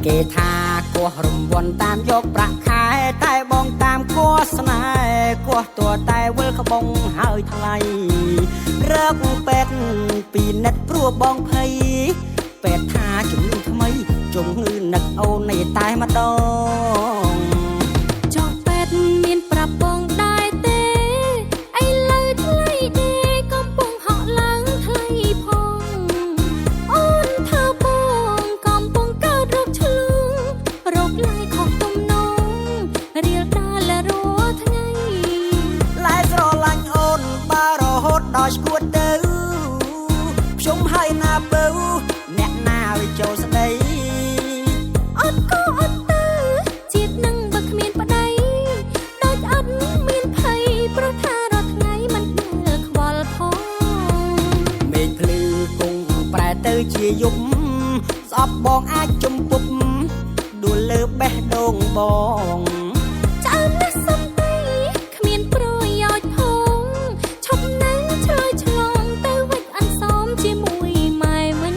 គេថាគោះរំវន់តាមយកប្រាក់ខែតែបងតាមគោះស្នេហ៍គោះតួតែវិលក្បងហើយថ្លៃរកពេទ្យពីនិតព្រោះបងភ័យពេទ្យថាជំងឺថ្មីជំងឺនឹកអូននេះតែម្ដងចុះពេទ្យមានប្រាប់បងដែរទេឥឡូវថ្លៃទេកំពុងហក់ឡើងថ្លៃផងអូនថាបងកំពុងកើតរោគឆ្លងរោគឡាយខុសទំនងរៀលដាល់រាល់ថ្ងៃឡាយស្រឡាញ់អូនបើរហូតដល់ស្គួតទៅខ្ញុំហើយណាបើអ្នកណាវិចូលស្ដីអត់ក៏អត់ទៅជាតិនឹងបើគ្មានប្តីដូចអត់មានភ័យព្រោះថារាល់ថ្ងៃមិនដែលខ្វល់ផងមេឃភ្លឺគង់ប្រែទៅជាយប់ស្អប់បងអាចជំពប់ដួលលើបេះដូងបងឆ្អើមណាស់សំដីគ្មានប្រយោជន៍ផងឈប់នឹងឆ្លើយឆ្លងទៅវិចអន្សមជាមួយម៉ែវិញ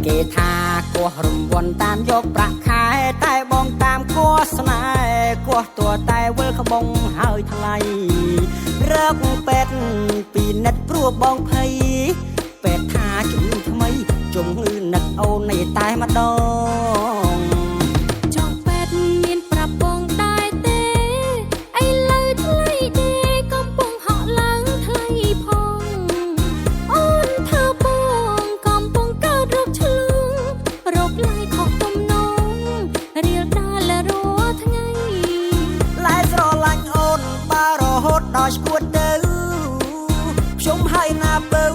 គេថាគោះរំវន់តាមយកប្រាក់ខែតែបងតាមគោះស្នេហ៍គោះតួតែវិលក្បងហើយថ្លៃរកពេទ្យពីនិតព្រោះបងភ័យពេទ្យថាជំងឺថ្មីជំងឺនឹកអូននេះតែម្ដងចុះពេទ្យមានប្រាប់បងដែរទេឥឡូវថ្លៃទេកំពុងហក់ឡើងថ្លៃផងអូនថាបងកំពុងកើតរោគឆ្លងរោគឡាយខុសទំនងរៀលដាល់រាល់ថ្ងៃឡាយស្រឡាញ់អូនបើរហូតដល់ស្គួតទៅខ្ញុំហើយណាបើ